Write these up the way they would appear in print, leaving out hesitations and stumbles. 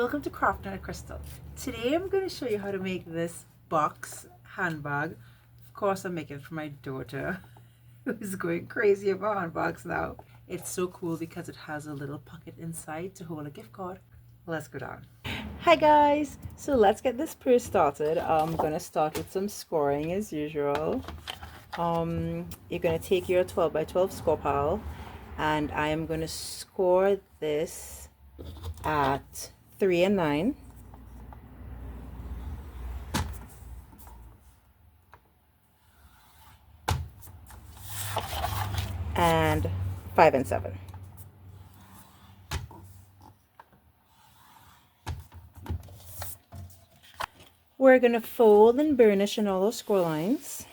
welcome to Crafting with Crystal. Today I'm going to show you how to make this box handbag. Of course I'm making it for my daughter who's going crazy about handbags now. It's so cool because it has a little pocket inside to hold a gift card. Let's go down. Hi guys, so let's get this purse started. I'm going to start with some scoring as usual. You're going to take your 12 by 12 score pile and I am going to score this at 3 and 9, and 5 and 7. We're going to fold and burnish in all those score lines.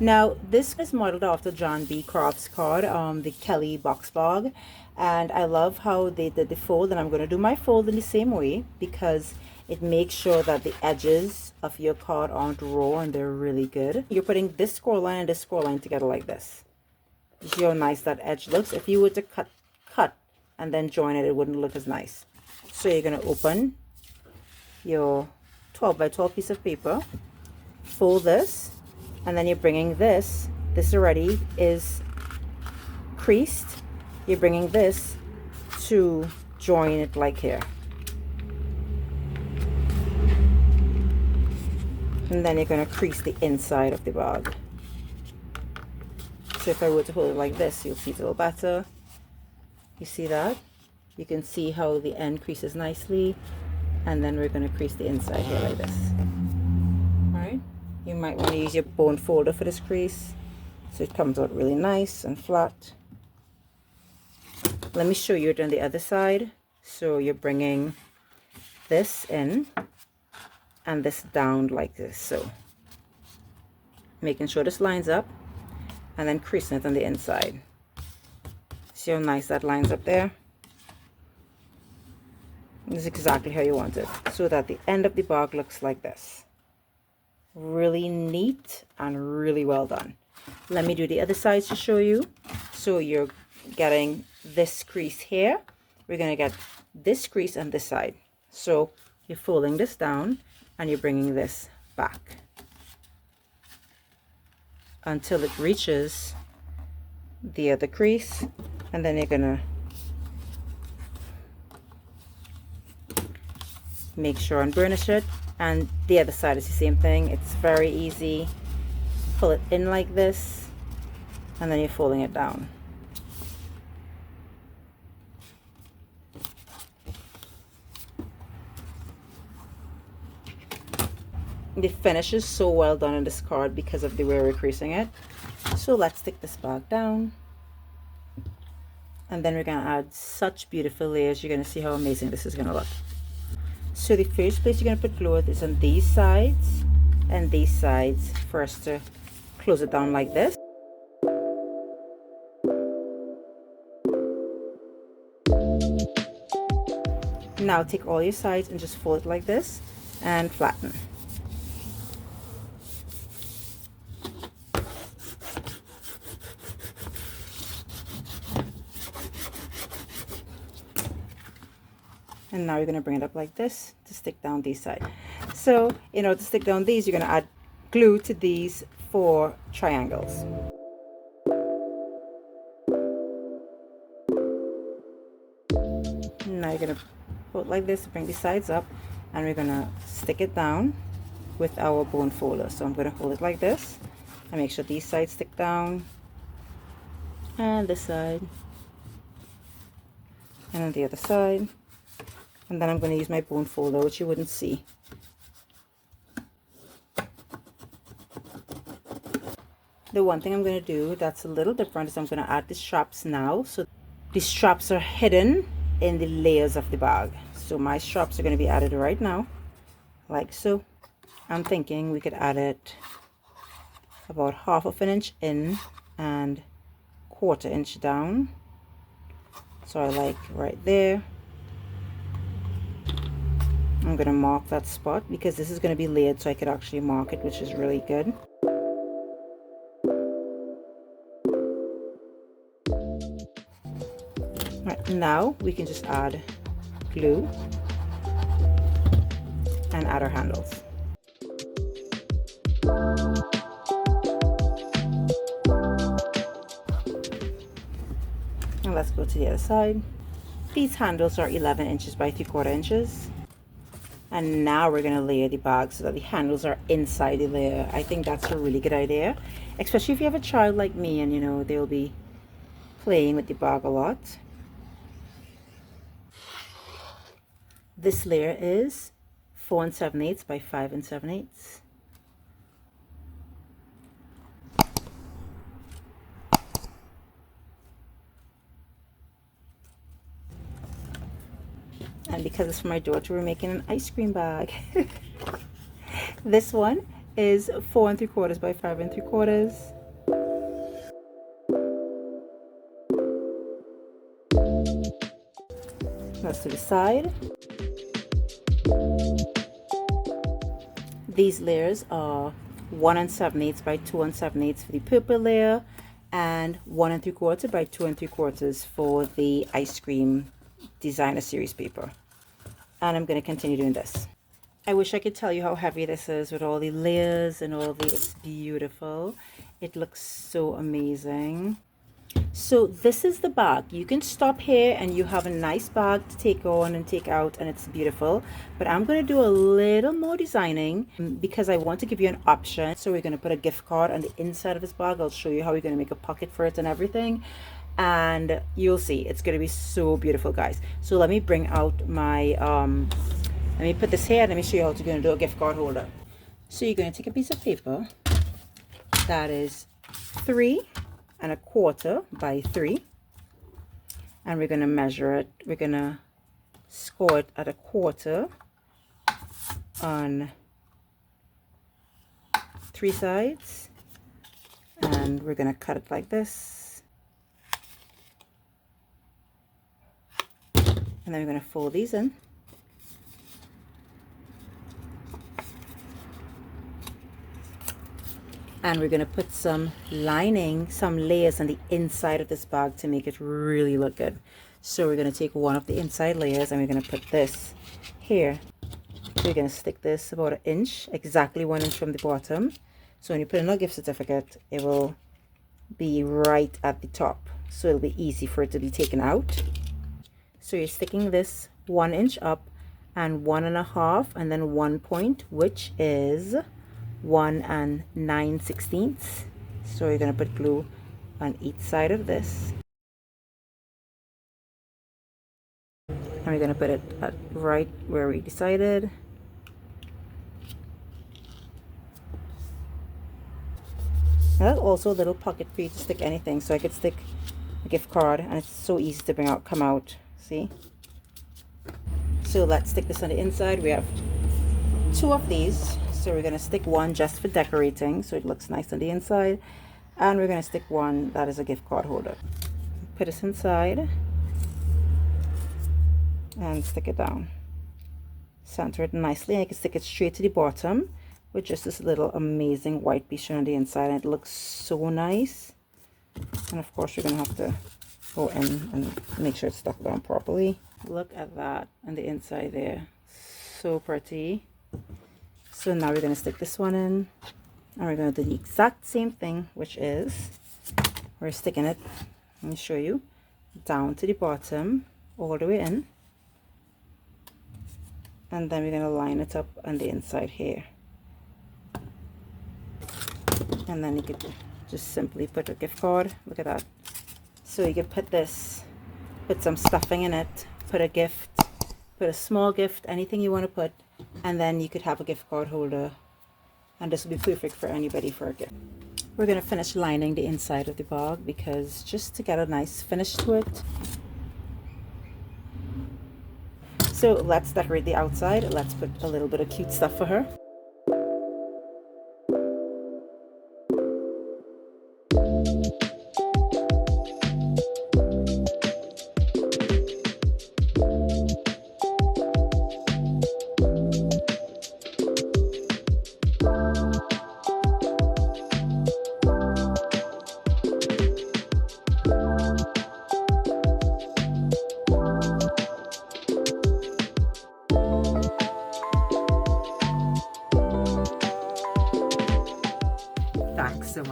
Now this is modeled after John B. Crafts card, the Kelly box bag, and I love how they did the fold, and I'm going to do my fold in the same way because it makes sure that the edges of your card aren't raw and they're really good. You're putting this score line and this score line together like this. You see how nice that edge looks? If you were to cut and then join it, it wouldn't look as nice. So you're going to open your 12 by 12 piece of paper, fold this, and then you're bringing this already is creased, you're bringing this to join it like here, and then you're going to crease the inside of the bag. So if I were to hold it like this, you'll see it a little better. You see that? You can see how the end creases nicely, and then we're going to crease the inside here like this. Alright, you might want to use your bone folder for this crease so it comes out really nice and flat. Let me show you it on the other side. So you're bringing this in and this down like this, so making sure this lines up and then creasing it on the inside. See how nice that lines up there? This is exactly how you want it, so that the end of the bag looks like this. Really neat and really well done. Let me do the other side to show you. So you're getting this crease here, we're going to get this crease on this side. So you're folding this down and you're bringing this back until it reaches the other crease, and then you're going to make sure and burnish it. And the other side is the same thing. It's very easy. Pull it in like this and then you're folding it down. The finish is so well done in this card because of the way we're creasing it. So let's stick this bag down, and then we're going to add such beautiful layers. You're going to see how amazing this is going to look. So the first place you're going to put glue is on these sides and these sides for us to close it down like this. Now take all your sides and just fold it like this and flatten. And now you're going to bring it up like this to stick down these sides. So in order to stick down these, you're going to add glue to these 4 triangles. Now you're going to hold like this to bring the sides up, and we're going to stick it down with our bone folder. So I'm going to hold it like this and make sure these sides stick down, and this side, and on the other side. And then I'm going to use my bone folder, which you wouldn't see. The one thing I'm going to do that's a little different is I'm going to add the straps now. So the straps are hidden in the layers of the bag. So my straps are going to be added right now, like so. I'm thinking we could add it about 1/2 inch in and 1/4 inch down. So I like right there. I'm going to mark that spot because this is going to be layered, so I could actually mark it, which is really good. Now we can just add glue and add our handles. And let's go to the other side. These handles are 11 inches by 3/4 inches. And now we're going to layer the bag so that the handles are inside the layer. I think that's a really good idea, especially if you have a child like me and you know they'll be playing with the bag a lot. This layer is 4 7/8 by 5 7/8. And because it's for my daughter, we're making an ice cream bag. This one is 4 3/4 by 5 3/4. That's to the side. These layers are 1 7/8 by 2 7/8 for the purple layer, and 1 3/4 by 2 3/4 for the ice cream designer series paper. And I'm going to continue doing this. I wish I could tell you how heavy this is with all the layers and all the, it's beautiful. It looks so amazing. So this is the bag. You can stop here and you have a nice bag to take on and take out, and it's beautiful. But I'm going to do a little more designing because I want to give you an option. So we're going to put a gift card on the inside of this bag. I'll show you how we're going to make a pocket for it and everything. And you'll see it's going to be so beautiful, guys. So let me bring out my let me put this here and let me show you how to going to do a gift card holder. So you're going to take a piece of paper that is 3 1/4 by 3, and we're going to measure it. We're going to score it at 1/4 on 3 sides, and we're going to cut it like this. And then we're going to fold these in. And we're going to put some lining, some layers on the inside of this bag to make it really look good. So we're going to take one of the inside layers and we're going to put this here. We're going to stick this about 1 inch, exactly 1 inch from the bottom. So when you put in a gift certificate, it will be right at the top. So it'll be easy for it to be taken out. So you're sticking this 1 inch up and 1 1/2 and then 1 point, which is 1 9/16. So you're going to put glue on each side of this. And we're going to put it at right where we decided. And that's also a little pocket for you to stick anything. So I could stick a gift card, and it's so easy to come out. See? So let's stick this on the inside. We have 2 of these. So we're going to stick one just for decorating so it looks nice on the inside, and we're going to stick one that is a gift card holder. Put this inside and stick it down. Center it nicely, and you can stick it straight to the bottom with just this little amazing white piece on the inside, and it looks so nice. And of course we're going to have to go in and make sure it's stuck down properly. Look at that on the inside there, so pretty. So now we're going to stick this one in, and we're going to do the exact same thing, which is we're sticking it, let me show you, down to the bottom all the way in, and then we're going to line it up on the inside here. And then you could just simply put a gift card. Look at that. So you can put this, put some stuffing in it, put a gift, put a small gift, anything you want to put, and then you could have a gift card holder, and this will be perfect for anybody for a gift. We're going to finish lining the inside of the bag because just to get a nice finish to it. So let's decorate the outside. Let's put a little bit of cute stuff for her.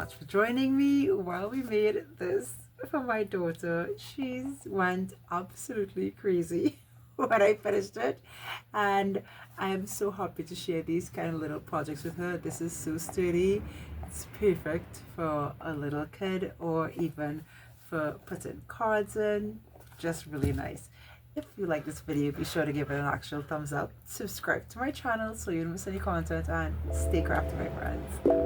much for joining me while we made this for my daughter. She went absolutely crazy when I finished it, and I am so happy to share these kind of little projects with her. This is so sturdy. It's perfect for a little kid or even for putting cards in. Just really nice. If you like this video, be sure to give it an actual thumbs up, subscribe to my channel so you don't miss any content, and stay crafty, my friends.